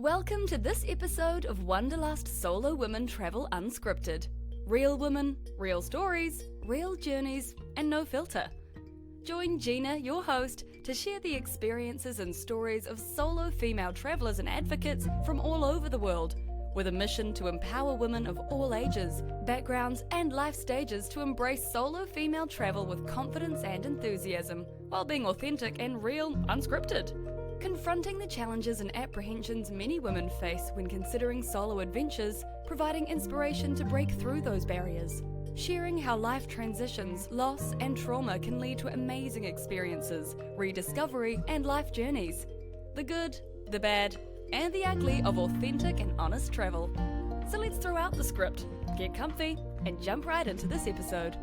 Welcome to this episode of Wanderlust Solo Women Travel Unscripted. Real women, real stories, real journeys, and no filter. Join Gina, your host, to share the experiences and stories of solo female travelers and advocates from all over the world, with a mission to empower women of all ages, backgrounds, and life stages to embrace solo female travel with confidence and enthusiasm, while being authentic and real, unscripted. Confronting the challenges and apprehensions many women face when considering solo adventures, providing inspiration to break through those barriers. Sharing how life transitions, loss, and trauma can lead to amazing experiences, rediscovery, and life journeys. The good, the bad, and the ugly of authentic and honest travel. So let's throw out the script, get comfy, and jump right into this episode.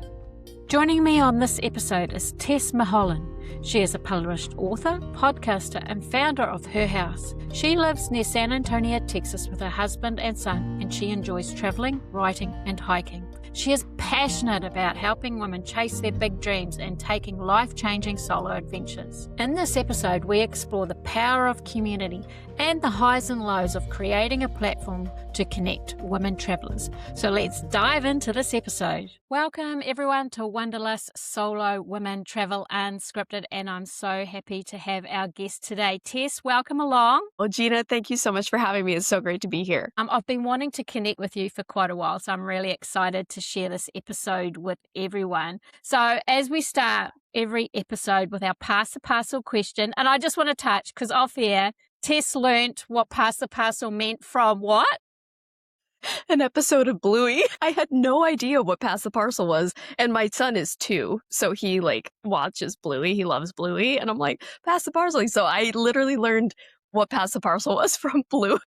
Joining me on this episode is Tess Millhollon. She is a published author, podcaster, and founder of HerHouse. She lives near San Antonio, Texas with her husband and son, and she enjoys traveling, writing, and hiking. She is passionate about helping women chase their big dreams and taking life-changing solo adventures. In this episode, we explore the power of community and the highs and lows of creating a platform to connect women travelers. So let's dive into this episode. Welcome everyone to Wanderlust Solo Women Travel Unscripted, and I'm so happy to have our guest today. Tess, welcome along. Well, Gina, thank you so much for having me. It's so great to be here. I've been wanting to connect with you for quite a while, so I'm really excited to share this episode with everyone. So as we start every episode with our Pass the Parcel question, and I just want to touch, because off air, Tess learnt what Pass the Parcel meant from what? An episode of Bluey. I had no idea what Pass the Parcel was, and my son is 2, so he watches Bluey. He loves Bluey, and I'm like, Pass the Parcel. So I literally learned what Pass the Parcel was from Bluey.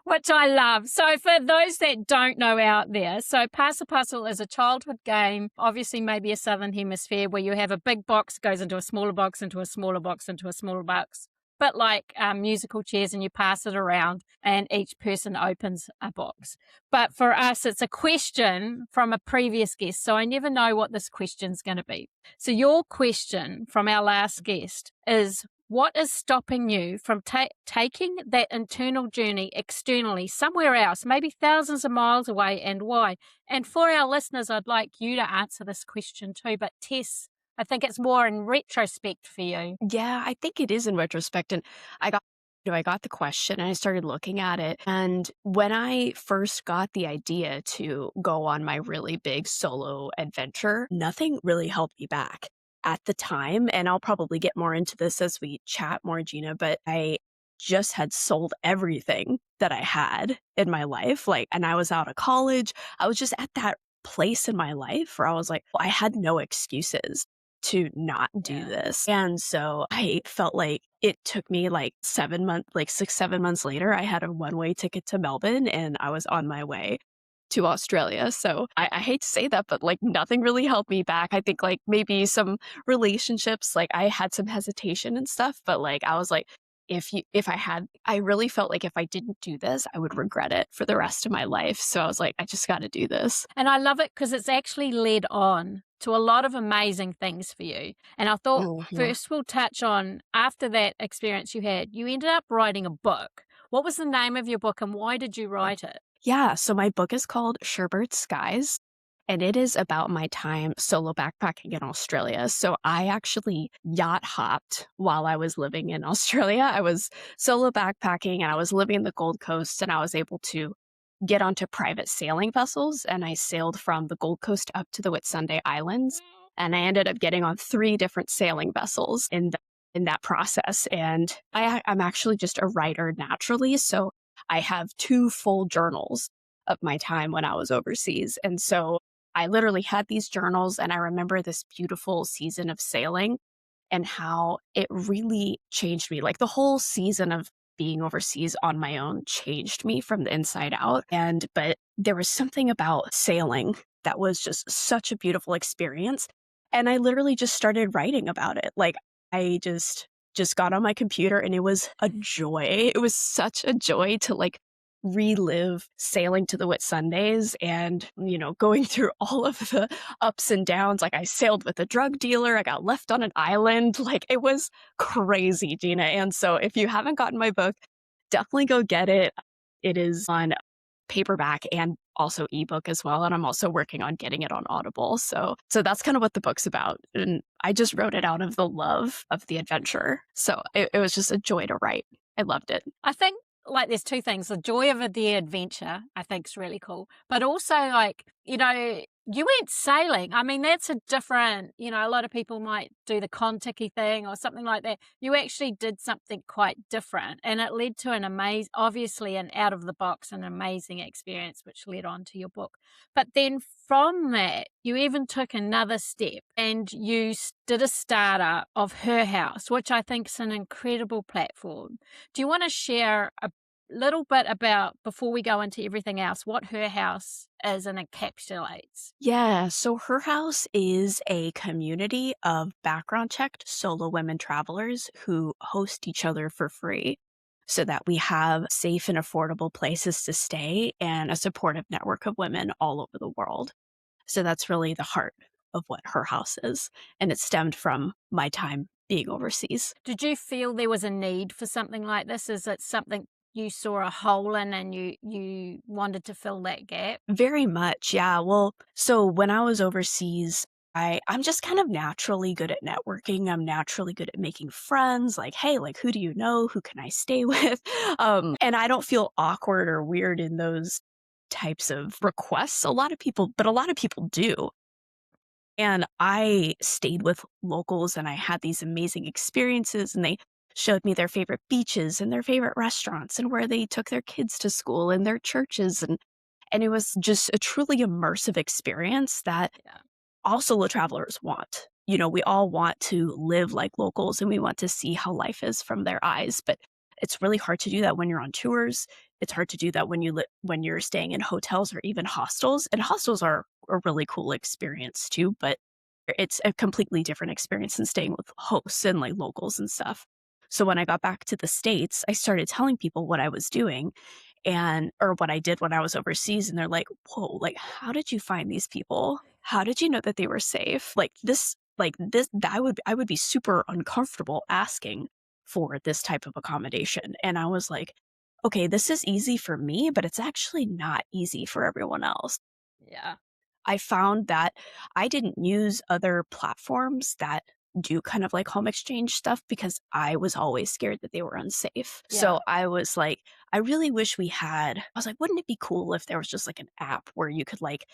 Which I love. So for those that don't know out there, so Pass the Parcel is a childhood game, obviously maybe a Southern Hemisphere, where you have a big box, goes into a smaller box, into a smaller box, into a smaller box. But like musical chairs, and you pass it around and each person opens a box. But for us, it's a question from a previous guest. So I never know what this question's going to be. So your question from our last guest is, what is stopping you from taking that internal journey externally somewhere else, maybe thousands of miles away, and why? And for our listeners, I'd like you to answer this question too. But Tess, I think it's more in retrospect for you. Yeah, I think it is in retrospect. And I got the question and I started looking at it. And when I first got the idea to go on my really big solo adventure, nothing really held me back at the time. And I'll probably get more into this as we chat more, Gina, but I just had sold everything that I had in my life. And I was out of college. I was just at that place in my life where I was like, well, I had no excuses to not do this. And so I felt like it took me 7 months later, I had a one-way ticket to Melbourne and I was on my way to Australia. So I hate to say that, but nothing really held me back. I think maybe some relationships, I had some hesitation and stuff, but I was like, I really felt like if I didn't do this, I would regret it for the rest of my life. So I was like, I just got to do this. And I love it because it's actually led on to a lot of amazing things for you. And I thought first we'll touch on, after that experience you had, you ended up writing a book. What was the name of your book and why did you write it? Yeah, so my book is called Sherbert Skies, and it is about my time solo backpacking in Australia. So I actually yacht hopped while I was living in Australia. I was solo backpacking and I was living in the Gold Coast, and I was able to get onto private sailing vessels, and I sailed from the Gold Coast up to the Whitsunday Islands, and I ended up getting on 3 different sailing vessels in that process. And I'm actually just a writer naturally, so I have 2 full journals of my time when I was overseas. And so I literally had these journals, and I remember this beautiful season of sailing and how it really changed me. The whole season of being overseas on my own changed me from the inside out. But there was something about sailing that was just such a beautiful experience. And I literally just started writing about it. I just got on my computer, and it was a joy. It was such a joy to relive sailing to the Whitsundays and, going through all of the ups and downs. I sailed with a drug dealer. I got left on an island. It was crazy, Gina. And so if you haven't gotten my book, definitely go get it. It is on paperback and also ebook as well. And I'm also working on getting it on Audible. So that's kind of what the book's about. And I just wrote it out of the love of the adventure. So it was just a joy to write. I loved it. I think like there's two things. The joy of the adventure, I think, is really cool. But also like, you went sailing. I mean, that's a different, a lot of people might do the Contiki thing or something like that. You actually did something quite different. And it led to obviously an out of the box, an amazing experience, which led on to your book. But then from that, you even took another step and you did a startup of HerHouse, which I think is an incredible platform. Do you want to share a little bit about, before we go into everything else, what HerHouse is and encapsulates? Yeah, so HerHouse is a community of background checked solo women travelers who host each other for free so that we have safe and affordable places to stay and a supportive network of women all over the world. So that's really the heart of what HerHouse is. And it stemmed from my time being overseas. Did you feel there was a need for something like this? Is it something you saw a hole in and you wanted to fill that gap? Very much, yeah. Well, so when I was overseas, I'm just kind of naturally good at networking. I'm naturally good at making friends. Like, hey, like, who do you know? Who can I stay with? And I don't feel awkward or weird in those types of requests. A lot of people do. And I stayed with locals and I had these amazing experiences, and they showed me their favorite beaches and their favorite restaurants and where they took their kids to school and their churches. And it was just a truly immersive experience that all solo travelers want. We all want to live like locals and we want to see how life is from their eyes. But it's really hard to do that when you're on tours. It's hard to do that when you're staying in hotels or even hostels. And hostels are a really cool experience too, but it's a completely different experience than staying with hosts and like locals and stuff. So when I got back to the States, I started telling people what I was doing or what I did when I was overseas. And they're like, whoa, like, how did you find these people? How did you know that they were safe? I would be super uncomfortable asking for this type of accommodation. And I was like, okay, this is easy for me, but it's actually not easy for everyone else. Yeah. I found that I didn't use other platforms that do kind of like home exchange stuff because I was always scared that they were unsafe. Yeah. So I was like, I really wish I was like, wouldn't it be cool if there was just like an app where you could like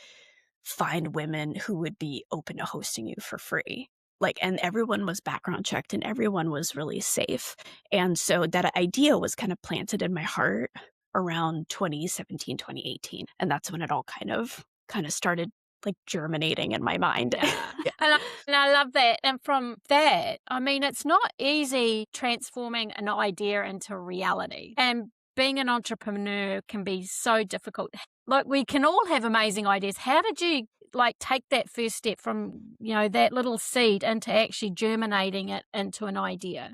find women who would be open to hosting you for free? Like, and everyone was background checked and everyone was really safe. And so that idea was kind of planted in my heart around 2017, 2018. And that's when it all kind of started like germinating in my mind. Yeah. And I love that. And from that, I mean, it's not easy transforming an idea into reality. And being an entrepreneur can be so difficult. Like, we can all have amazing ideas. How did you like take that first step from, that little seed into actually germinating it into an idea?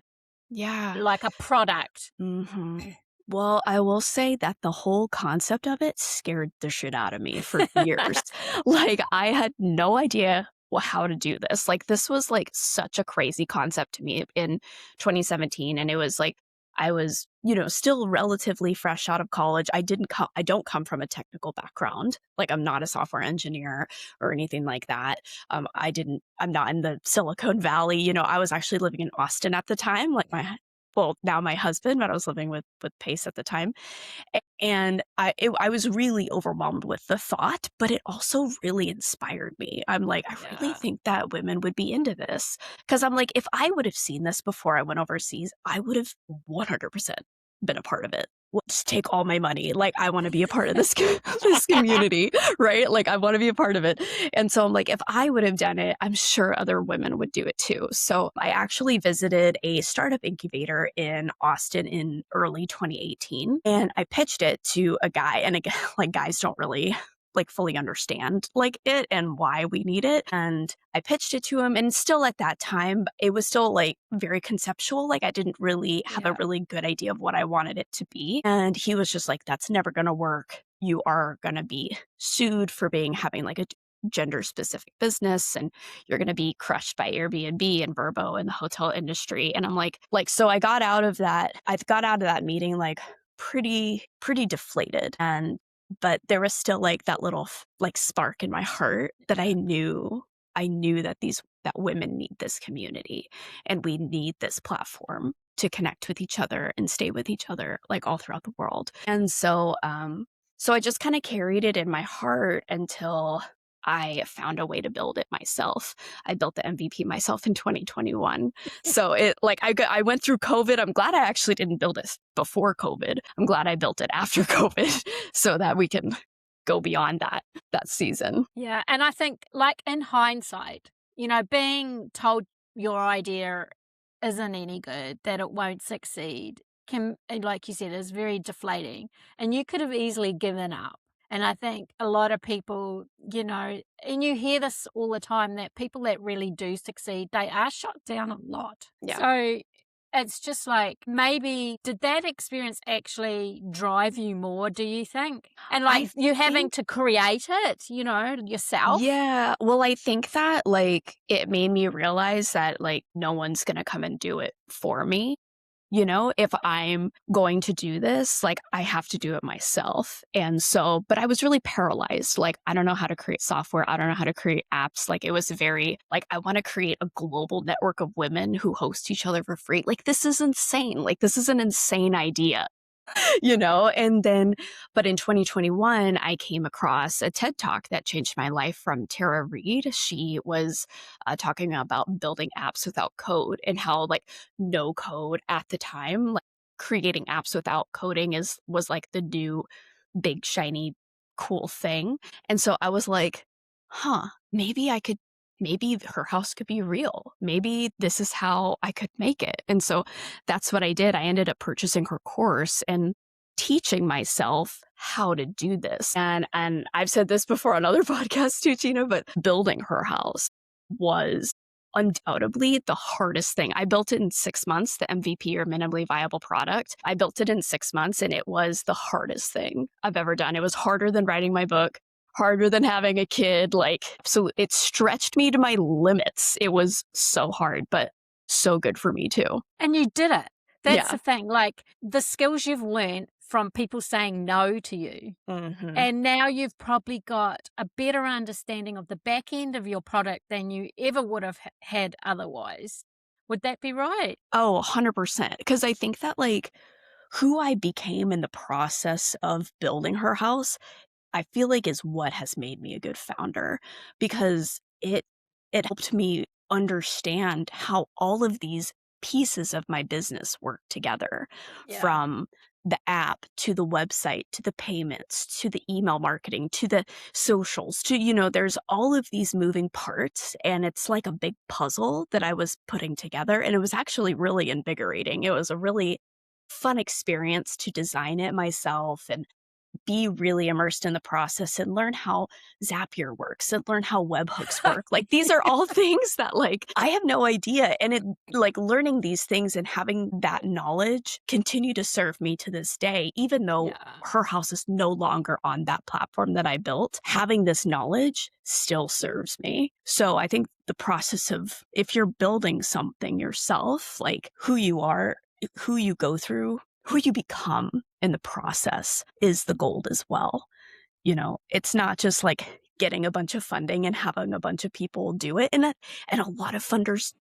Yeah. Like a product. Mm-hmm. Well, I will say that the whole concept of it scared the shit out of me for years. Like, I had no idea how to do this. Like, this was like such a crazy concept to me in 2017. And it was like, I was, still relatively fresh out of college. I don't come from a technical background. Like, I'm not a software engineer or anything like that. I'm not in the Silicon Valley. I was actually living in Austin at the time. Like now my husband, but I was living with Pace at the time. And I was really overwhelmed with the thought, but it also really inspired me. I'm like, I really think that women would be into this. Because I'm like, if I would have seen this before I went overseas, I would have 100% been a part of it. Just take all my money. Like, I want to be a part of this community, right? Like, I want to be a part of it. And so I'm like, if I would have done it, I'm sure other women would do it too. So I actually visited a startup incubator in Austin in early 2018, and I pitched it to a guy. And again, like, guys don't really like fully understand like it and why we need it. And I pitched it to him, and still at that time, it was still like very conceptual. Like, I didn't really have a really good idea of what I wanted it to be. And he was just like, that's never going to work. You are going to be sued for having like a gender specific business, and you're going to be crushed by Airbnb and Vrbo and the hotel industry. And I'm like, so I got out of that meeting like pretty deflated. But there was still like that little like spark in my heart that I knew that women need this community and we need this platform to connect with each other and stay with each other like all throughout the world. And so I just kind of carried it in my heart until I found a way to build it myself. I built the MVP myself in 2021. So it like I went through COVID. I'm glad I actually didn't build it before COVID. I'm glad I built it after COVID so that we can go beyond that season. Yeah. And I think like in hindsight, being told your idea isn't any good, that it won't succeed, can, like you said, is very deflating. And you could have easily given up. And I think a lot of people, and you hear this all the time, that people that really do succeed, they are shot down a lot. Yeah. So it's just like, maybe did that experience actually drive you more, do you think? And like you having to create it, yourself? Yeah. Well, I think that like it made me realize that like no one's going to come and do it for me. If I'm going to do this, like I have to do it myself. And so, but I was really paralyzed. Like, I don't know how to create software. I don't know how to create apps. Like it was very like, I want to create a global network of women who host each other for free. Like, this is insane. Like, this is an insane idea. And then, but in 2021, I came across a TED Talk that changed my life from Tara Reid. She was talking about building apps without code and how like no code at the time, like creating apps without coding was like the new big, shiny, cool thing. And so I was like, maybe HerHouse could be real. Maybe this is how I could make it. And so that's what I did. I ended up purchasing her course and teaching myself how to do this. And I've said this before on other podcasts too, Gina, but building HerHouse was undoubtedly the hardest thing. I built it in 6 months, the MVP or minimally viable product. I built it in 6 months and it was the hardest thing I've ever done. It was harder than writing my book, harder than having a kid. Like, so it stretched me to my limits. It was so hard, but so good for me too. And you did it. That's the thing. Like the skills you've learned from people saying no to you. Mm-hmm. And now you've probably got a better understanding of the back end of your product than you ever would have had otherwise. Would that be right? Oh, 100%. Because I think that like who I became in the process of building HerHouse, I feel like is what has made me a good founder, because it helped me understand how all of these pieces of my business work together, from the app to the website to the payments to the email marketing to the socials to, there's all of these moving parts, and it's like a big puzzle that I was putting together. And it was actually really invigorating. It was a really fun experience to design it myself and be really immersed in the process and learn how Zapier works and learn how webhooks work. Like these are all things that like I have no idea. And it like learning these things and having that knowledge continue to serve me to this day, even though HerHouse is no longer on that platform that I built. Having this knowledge still serves me. So I think the process of if you're building something yourself, like who you are, who you go through, who you become in the process is the gold as well. It's not just like getting a bunch of funding and having a bunch of people do it. And a lot of founders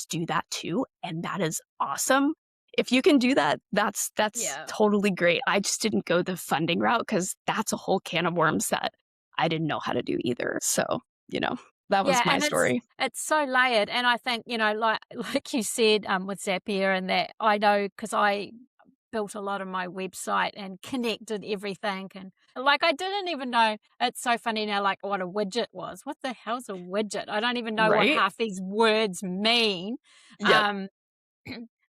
do that too. And that is awesome. If you can do that, that's totally great. I just didn't go the funding route because that's a whole can of worms that I didn't know how to do either. So, that was my story. It's so layered. And I think, like you said with Zapier, and that I know because I built a lot of my website and connected everything. And like, I didn't even know, it's so funny now, like what a widget was. What the hell's a widget? I don't even know what half these words mean. Yep.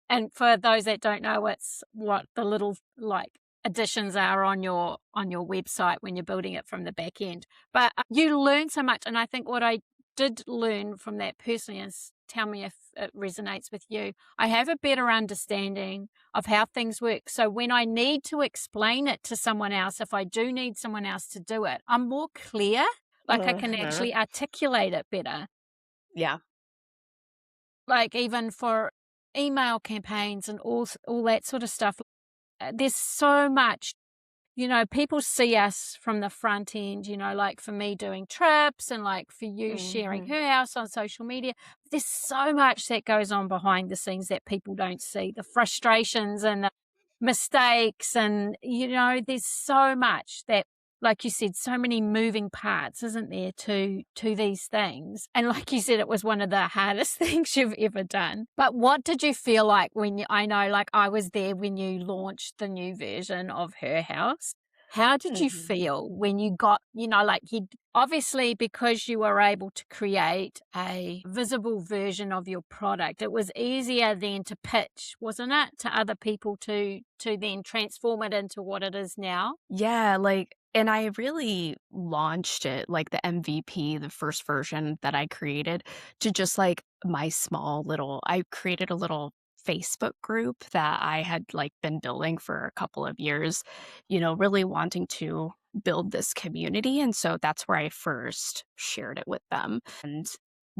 And for those that don't know, it's what the little like additions are on your website when you're building it from the back end. But you learn so much. And I think what I did learn from that personally is, tell me if it resonates with you, I have a better understanding of how things work. So when I need to explain it to someone else, if I do need someone else to do it, I'm more clear. Like I can actually articulate it better. Yeah. Like even for email campaigns and all that sort of stuff. there's so much, people see us from the front end, like for me doing trips and like for you sharing Mm-hmm. HerHouse on social media. There's so much that goes on behind the scenes that people don't see, the frustrations and the mistakes. And, there's so much that, like you said, so many moving parts, isn't there, to these things? And like you said, it was one of the hardest things you've ever done. But what did you feel like I know, like I was there when you launched the new version of HerHouse. How did you Mm-hmm. feel when you got, like you obviously, because you were able to create a visible version of your product, it was easier then to pitch, wasn't it, to other people to then transform it into what it is now? Yeah, and I really launched it, like the MVP, the first version that I created, to just like my I created a little Facebook group that I had like been building for a couple of years, really wanting to build this community. And so that's where I first shared it with them. And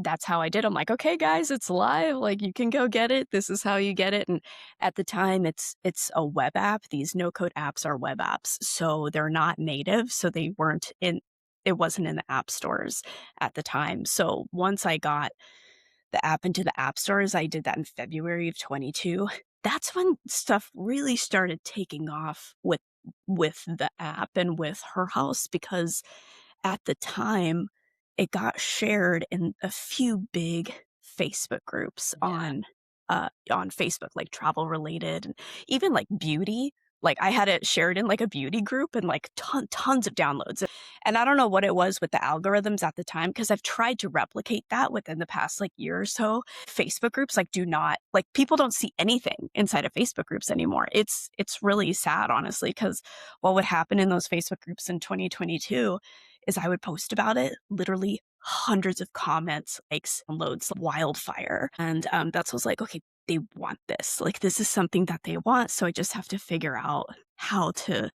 that's how I did. I'm like, okay, guys, it's live. Like, you can go get it. This is how you get it. And at the time, it's a web app. These no-code apps are web apps, so they're not native. So it wasn't in the app stores at the time. So once I got the app into the app stores, I did that in February of 22. That's when stuff really started taking off with the app and with HerHouse, because at the time it got shared in a few big Facebook groups Yeah. on Facebook, like travel related and even like beauty. Like I had it shared in like a beauty group and like tons of downloads. And I don't know what it was with the algorithms at the time, because I've tried to replicate that within the past like year or so. Facebook groups people don't see anything inside of Facebook groups anymore. It's really sad, honestly, because what would happen in those Facebook groups in 2022 is I would post about it, literally hundreds of comments, likes, downloads, wildfire. And that's was like, okay, they want this. Like, this is something that they want. So I just have to figure out how to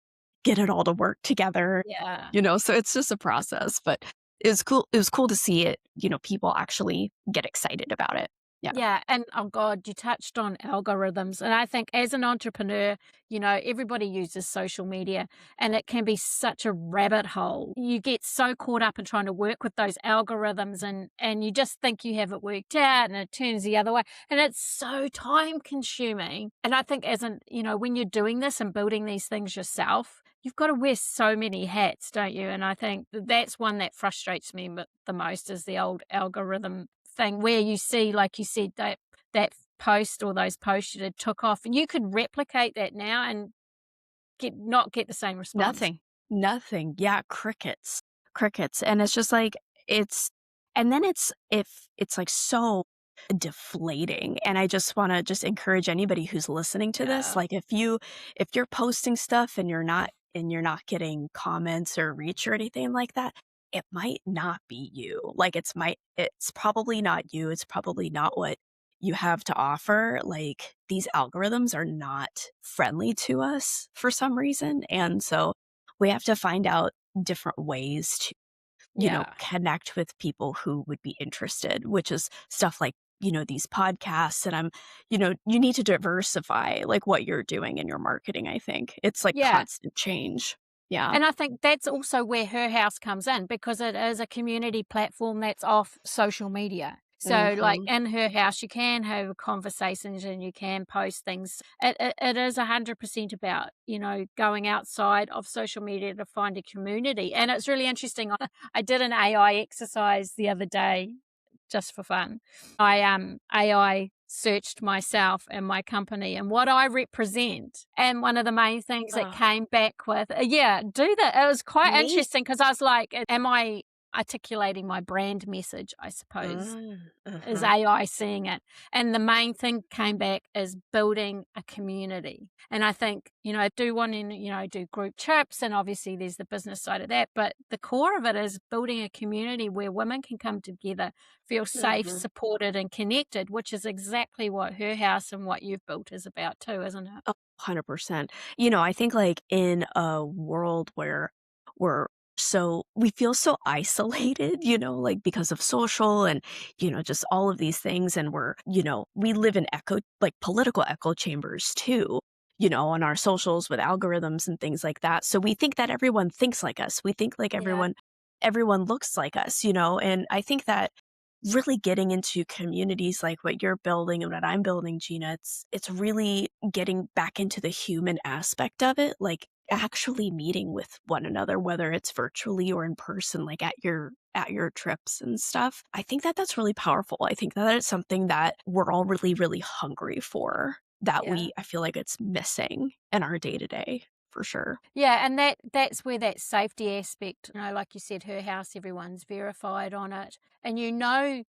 get it all to work together. Yeah. So it's just a process. But it was cool. It was cool to see it, people actually get excited about it. Yeah. Yeah. And oh God, you touched on algorithms. And I think as an entrepreneur, everybody uses social media and it can be such a rabbit hole. You get so caught up in trying to work with those algorithms and you just think you have it worked out and it turns the other way. And it's so time consuming. And I think when you're doing this and building these things yourself, you've got to wear so many hats, don't you? And I think that's one that frustrates me the most, is the old algorithm thing where you see, like you said, that post or those posts you did took off, and you could replicate that now and not get the same response. Nothing. Yeah, crickets. And it's just like, and then it's like so deflating. And I just want to encourage anybody who's listening to this, Yeah. like if you're posting stuff and you're not getting comments or reach or anything like that, it might not be you. Like it's probably not you. It's probably not what you have to offer. Like, these algorithms are not friendly to us for some reason. And so we have to find out different ways to, connect with people who would be interested, which is stuff like, these podcasts. And you need to diversify like what you're doing in your marketing. I think it's like constant change. Yeah. And I think that's also where HerHouse comes in, because it is a community platform that's off social media. So like in HerHouse, you can have conversations and you can post things. It is 100% about, going outside of social media to find a community. And it's really interesting. I did an AI exercise the other day just for fun. I AI searched myself and my company and what I represent. And one of the main things that came back with, do that. It was quite interesting, because I was like, am I articulating my brand message, I suppose, is AI seeing it. And the main thing came back is building a community. And I think, I do want to, do group trips, and obviously there's the business side of that, but the core of it is building a community where women can come together, feel safe, supported, and connected, which is exactly what HerHouse and what you've built is about too, isn't it? 100%. I think like in a world where we feel so isolated, like because of social and, just all of these things. And we live in political echo chambers too, on our socials with algorithms and things like that. So we think that everyone thinks like us. We think like Yeah. everyone looks like us, and I think that really getting into communities like what you're building and what I'm building, Gina, it's really getting back into the human aspect of it, like actually meeting with one another, whether it's virtually or in person, like at your trips and stuff. I think that that's really powerful. I think that it's something that we're all really, really hungry for, that Yeah. I feel like it's missing in our day to day for sure. Yeah, and that's where that safety aspect, like you said, HerHouse, everyone's verified on it, and you know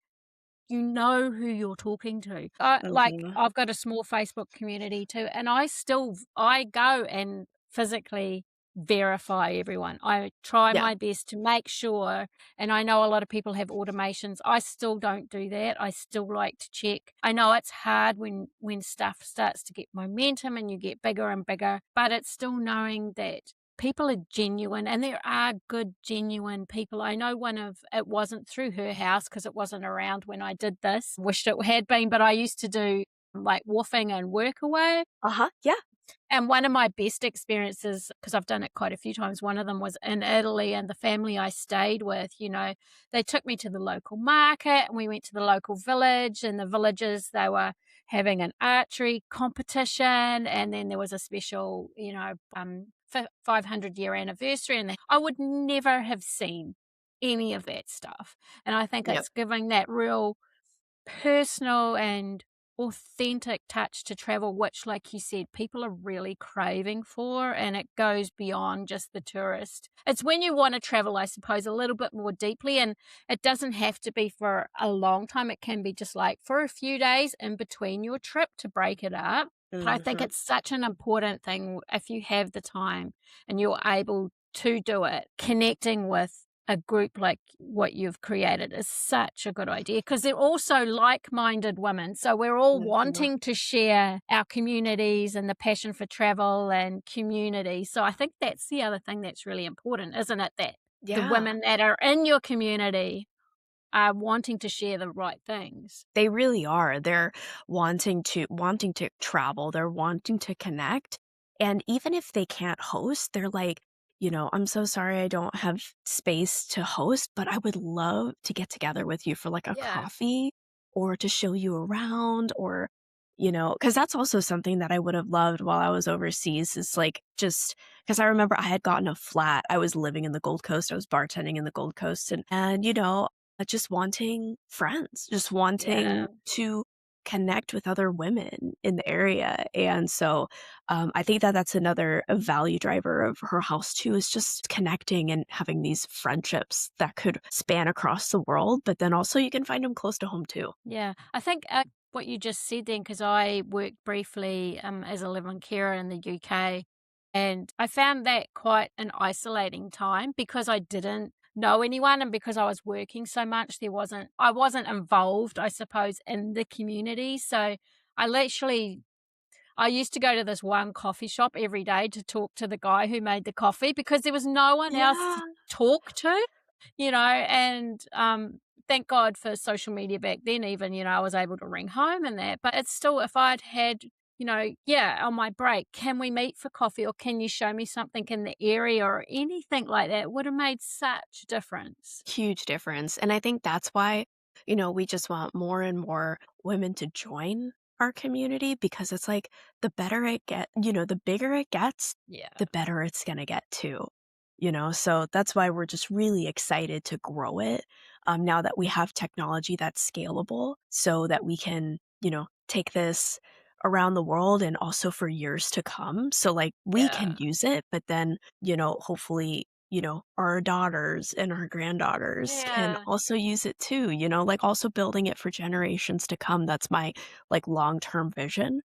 who you're talking to. Like Mhm. I've got a small Facebook community too, and I go and physically verify everyone. I try Yeah. my best to make sure, and I know a lot of people have automations. I still don't do that. I still like to check. I know it's hard when stuff starts to get momentum and you get bigger and bigger, but it's still knowing that people are genuine, and there are good, genuine people. I know it wasn't through HerHouse because it wasn't around when I did this. Wished it had been, but I used to do like woofing and workaway. Uh-huh. Yeah. And one of my best experiences, because I've done it quite a few times, one of them was in Italy, and the family I stayed with, they took me to the local market and we went to the local village, and the villagers, they were having an archery competition, and then there was a special, 500-year anniversary, and I would never have seen any of that stuff. And I think Yep. it's giving that real personal and authentic touch to travel, which, like you said, people are really craving for, and it goes beyond just the tourist. It's when you want to travel, I suppose, a little bit more deeply, and it doesn't have to be for a long time. It can be just like for a few days in between your trip to break it up. But I think Mhm. it's such an important thing if you have the time and you're able to do it. Connecting with a group like what you've created is such a good idea, because they're also like-minded women. So we're all Mhm. wanting to share our communities and the passion for travel and community. So I think that's the other thing that's really important, isn't it? That the Yeah. women that are in your community are wanting to share the right things. They really are. They're wanting to travel, they're wanting to connect, and even if they can't host, they're like, "I'm so sorry I don't have space to host, but I would love to get together with you for, like, a Yeah. coffee or to show you around," or, because that's also something that I would have loved while I was overseas, is, like, just because I remember I had gotten a flat. I was living in the Gold Coast, I was bartending in the Gold Coast, and just wanting friends, just Yeah. wanting to connect with other women in the area. And so I think that that's another value driver of her house too, is just connecting and having these friendships that could span across the world, but then also you can find them close to home too. Yeah, I think what you just said then, because I worked briefly as a live-in carer in the UK, and I found that quite an isolating time because I didn't know anyone, and because I was working so much, I wasn't involved, I suppose, in the community. So I used to go to this one coffee shop every day to talk to the guy who made the coffee, because there was no one else to Yeah. talk to, and thank God for social media back then. Even, I was able to ring home and that, but it's still, if I'd had, yeah, on my break, can we meet for coffee, or can you show me something in the area or anything like that, would have made such a difference. Huge difference. And I think that's why, we just want more and more women to join our community, because it's like the bigger it gets, Yeah. the better it's going to get too. So that's why we're just really excited to grow it, now that we have technology that's scalable, so that we can, take this around the world and also for years to come. So like we can Yeah. use it, but then, hopefully, our daughters and our granddaughters can Yeah. also use it too, like also building it for generations to come. That's my like long-term vision.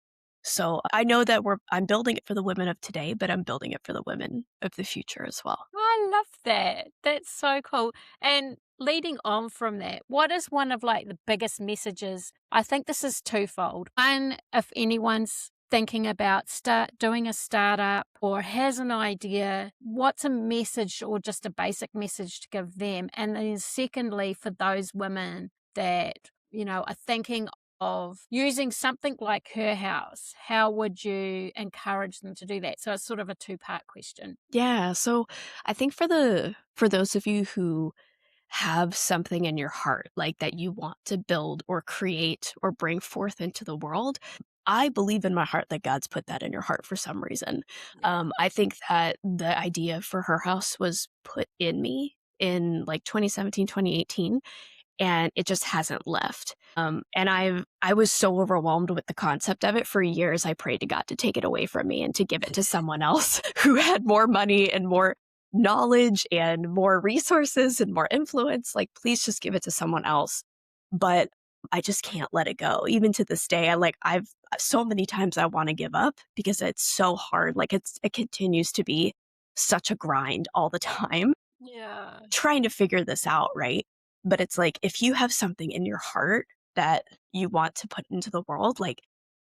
So I know that I'm building it for the women of today, but I'm building it for the women of the future as well. I love that. That's so cool. And leading on from that, what is one of like the biggest messages? I think this is twofold. One, if anyone's thinking about doing a startup or has an idea, what's a message or just a basic message to give them? And then secondly, for those women that, are thinking of using something like HerHouse, how would you encourage them to do that? So it's sort of a two-part question. Yeah. So I think for those of you who have something in your heart, like that you want to build or create or bring forth into the world, I believe in my heart that God's put that in your heart for some reason. Yeah. I think that the idea for Her House was put in me in like 2017, 2018, and it just hasn't left. And I was so overwhelmed with the concept of it for years. I prayed to God to take it away from me and to give it to someone else who had more money and more knowledge and more resources and more influence. Like, please just give it to someone else. But I just can't let it go. Even to this day, I've so many times I want to give up because it's so hard. Like it continues to be such a grind all the time Yeah. trying to figure this out, right? But it's like, if you have something in your heart that you want to put into the world, like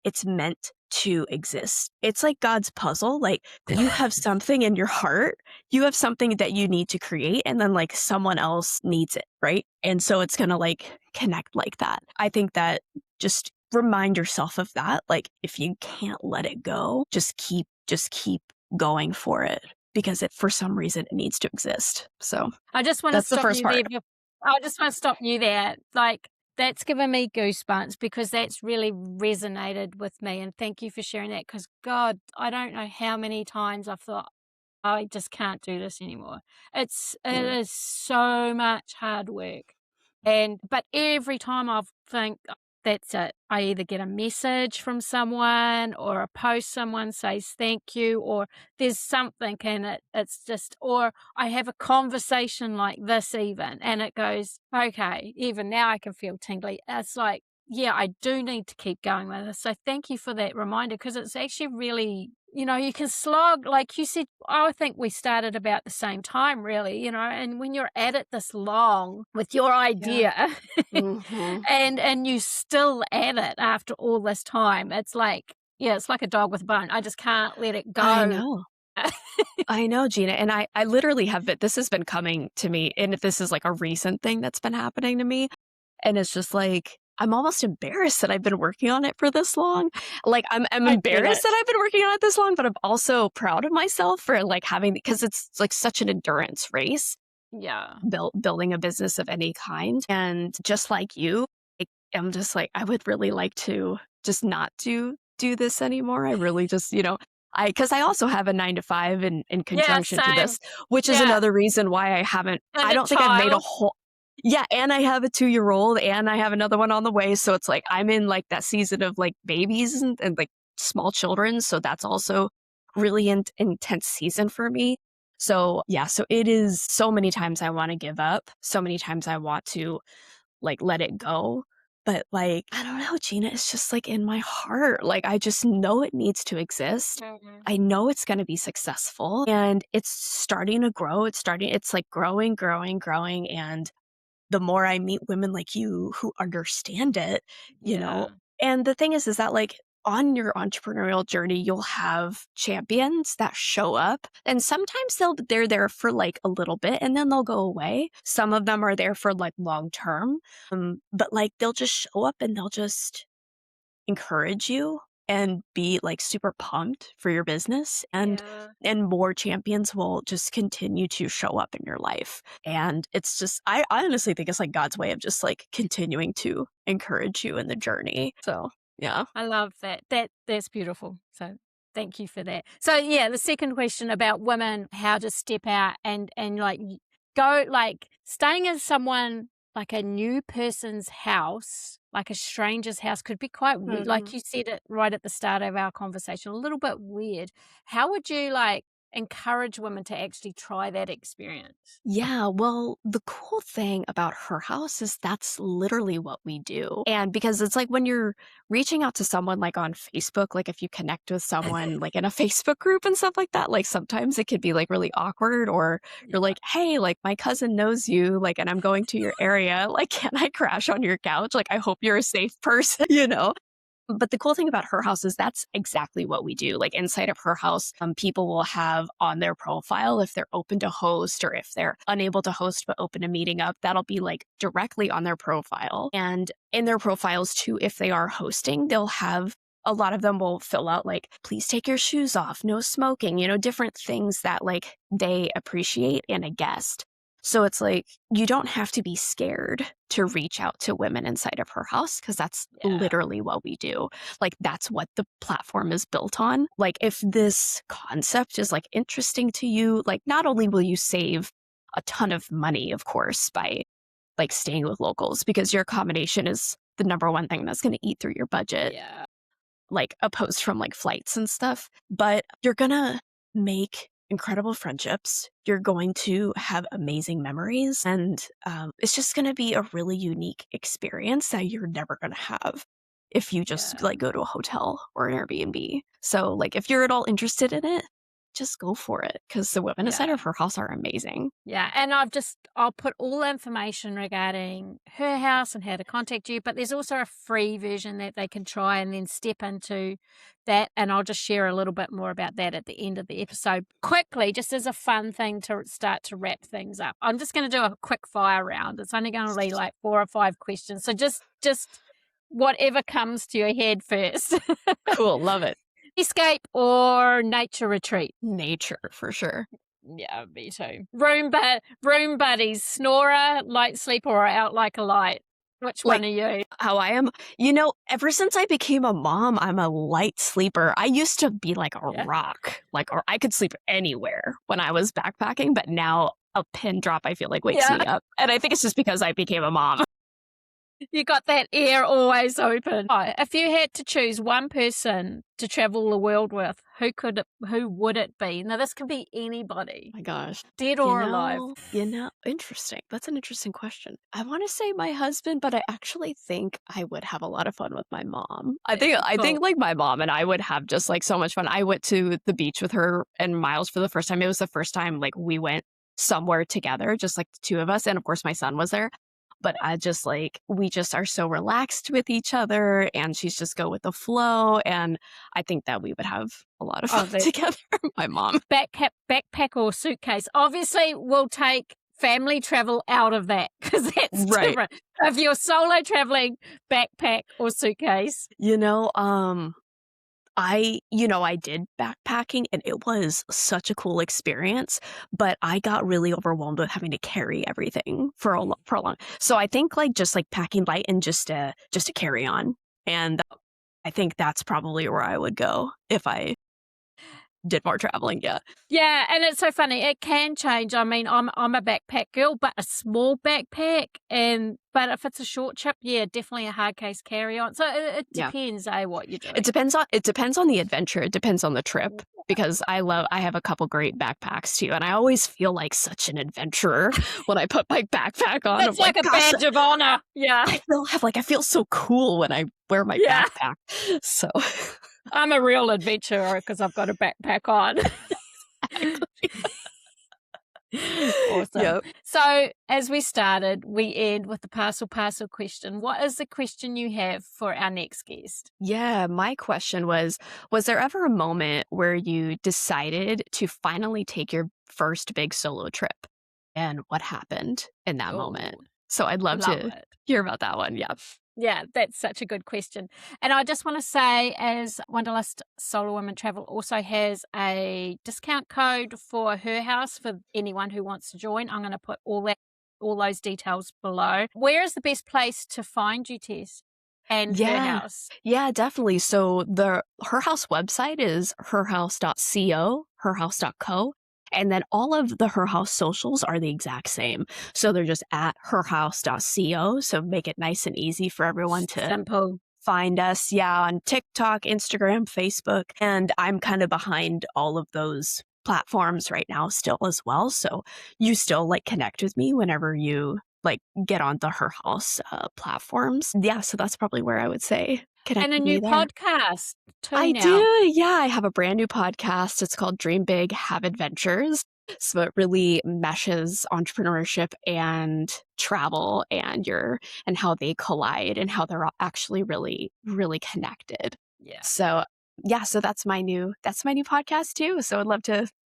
it's meant to exist. It's like God's puzzle. Like you have something in your heart, you have something that you need to create, and then like someone else needs it, right? And so it's going to like connect like that. I think that just remind yourself of that. Like if you can't let it go, just keep going for it because for some reason it needs to exist. So I just want to that's the stop first you part. there. I just want to stop you there. Like, that's given me goosebumps because that's really resonated with me. And thank you for sharing that because, God, I don't know how many times I've thought, I just can't do this anymore. It is so much hard work. But every time I think that's it, I either get a message from someone or a post someone says thank you, or there's something and it's just, or I have a conversation like this even, and it goes, okay, even now I can feel tingly. It's like, yeah, I do need to keep going with this. So thank you for that reminder because it's actually really, you can slog, like you said, I think we started about the same time, really, and when you're at it this long with your idea and you still at it after all this time, it's like, yeah, it's like a dog with a bone. I just can't let it go. I know. I know, Gina. And I literally have this has been coming to me. And this is like a recent thing that's been happening to me. And it's just like, I'm almost embarrassed that I've been working on it for this long. Like I'm embarrassed that I've been working on it this long, but I'm also proud of myself for like having, because it's like such an endurance race. Yeah. Building a business of any kind. And just like you, I'm just like, I would really like to just not do this anymore. I really just, because I also have a 9-to-5 in conjunction to this, which is another reason why I haven't, And I don't think I've made a whole, and I have a 2-year-old and I have another one on the way. So it's like, I'm in like that season of like babies and like small children. So that's also really intense season for me. So yeah, so it is so many times I want to give up. So many times I want to like let it go. But like, I don't know, Gina, it's just like in my heart. Like, I just know it needs to exist. Mm-hmm. I know it's going to be successful and it's starting to grow. It's like growing. And the more I meet women like you who understand it, and the thing is that like on your entrepreneurial journey, you'll have champions that show up and sometimes they're there for like a little bit and then they'll go away. Some of them are there for like long term, but like they'll just show up and they'll just encourage you and be like super pumped for your business and more champions will just continue to show up in your life. And it's just, I honestly think it's like God's way of just like continuing to encourage you in the journey. So yeah. I love that. That's beautiful. So thank you for that. So yeah, the second question about women, how to step out and like go, like staying in someone, like a new person's house, like a stranger's house could be quite weird. Like you said it right at the start of our conversation, a little bit weird. How would you like encourage women to actually try that experience? Yeah, well, the cool thing about Her House is that's literally what we do. And because it's like when you're reaching out to someone like on Facebook, like if you connect with someone like in a Facebook group and stuff like that, like sometimes it could be like really awkward or you're like, hey, like my cousin knows you, like, and I'm going to your area. Like, can I crash on your couch? Like, I hope you're a safe person, But the cool thing about HerHouse is that's exactly what we do. Like inside of HerHouse, people will have on their profile, if they're open to host or if they're unable to host but open to meeting up, that'll be like directly on their profile. And in their profiles too, if they are hosting, they'll have a lot of them will fill out like, please take your shoes off, no smoking, different things that like they appreciate in a guest. So it's like, you don't have to be scared to reach out to women inside of HerHouse because that's literally what we do. Like, that's what the platform is built on. Like, if this concept is like interesting to you, like not only will you save a ton of money, of course, by like staying with locals because your accommodation is the number one thing that's going to eat through your budget. Yeah. Like opposed from like flights and stuff, but you're gonna make incredible friendships. You're going to have amazing memories, and it's just gonna be a really unique experience that you're never gonna have if you just like go to a hotel or an Airbnb. So like if you're at all interested in it, just go for it because the women inside of HerHouse are amazing. Yeah, and I'll put all the information regarding HerHouse and how to contact you, but there's also a free version that they can try and then step into that, and I'll just share a little bit more about that at the end of the episode. Quickly, just as a fun thing to start to wrap things up, I'm just going to do a quick fire round. It's only going to be like 4 or 5 questions, so just whatever comes to your head first. Cool, love it. Escape or nature retreat? Nature, for sure. Yeah, me too. Room buddies, snorer, light sleeper, or out like a light? Which one are you? How I am? Ever since I became a mom, I'm a light sleeper. I used to be like a rock, or I could sleep anywhere when I was backpacking, but now a pin drop, I feel like, wakes me up. And I think it's just because I became a mom. You got that ear always open. Oh, if you had to choose one person to travel the world with, who would it be? Now, this can be anybody. Oh my gosh. Dead or alive. Interesting. That's an interesting question. I want to say my husband, but I actually think I would have a lot of fun with my mom. I think like my mom and I would have just like so much fun. I went to the beach with her and Miles for the first time. It was the first time like we went somewhere together, just like the two of us. And of course my son was there. But we just are so relaxed with each other and she's just go with the flow. And I think that we would have a lot of fun together. My mom. Backpack or suitcase. Obviously, we'll take family travel out of that because that's different. If you're solo traveling, backpack or suitcase. I did backpacking and it was such a cool experience, but I got really overwhelmed with having to carry everything for a long. So I think just packing light and just to carry on. And I think that's probably where I would go if I did more traveling. Yeah, and it's so funny. It can change. I mean, I'm a backpack girl, but a small backpack, but if it's a short trip, definitely a hard case carry on. So it depends, what you're doing. It depends on the adventure. It depends on the trip because I have a couple great backpacks too, and I always feel like such an adventurer when I put my backpack on. It's like a badge of honor. Yeah, I feel so cool when I wear my backpack. So. I'm a real adventurer because I've got a backpack on. Awesome. Yep. So as we started, we end with the parcel question. What is the question you have for our next guest? Yeah, my question was there ever a moment where you decided to finally take your first big solo trip? And what happened in that moment? So I'd love to hear about that one. Yeah. Yeah, that's such a good question. And I just want to say, as Wanderlust Solo Women Travel also has a discount code for HerHouse for anyone who wants to join. I'm going to put all those details below. Where is the best place to find you, Tess? And HerHouse? Yeah, definitely. So the HerHouse website is herhouse.co, herhouse.co. And then all of the HerHouse socials are the exact same. So they're just at herhouse.co. So make it nice and easy for everyone to find us. Yeah, on TikTok, Instagram, Facebook. And I'm kind of behind all of those platforms right now still as well. So you still connect with me whenever you get on the HerHouse platforms. Yeah, so that's probably where I would say connect. And a new podcast too. I do. Yeah, I have a brand new podcast. It's called Dream Big, Have Adventures. So it really meshes entrepreneurship and travel and how they collide and how they're all actually really, really connected. Yeah. So yeah, so that's my new podcast too. So I'd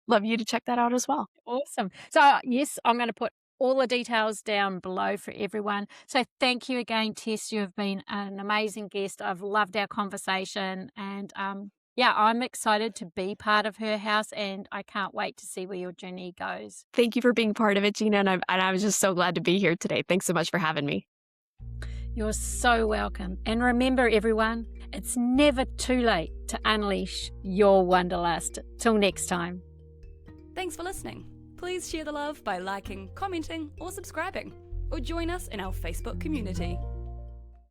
love you to check that out as well. Awesome. So yes, I'm going to put all the details down below for everyone. So thank you again, Tess. You have been an amazing guest. I've loved our conversation, and yeah, I'm excited to be part of HerHouse, and I can't wait to see where your journey goes. Thank you for being part of it, Gina, and I was just so glad to be here today. Thanks so much for having me. You're so welcome. And remember, everyone, it's never too late to unleash your wanderlust. Till next time. Thanks for listening. Please share the love by liking, commenting, or subscribing, or join us in our Facebook community.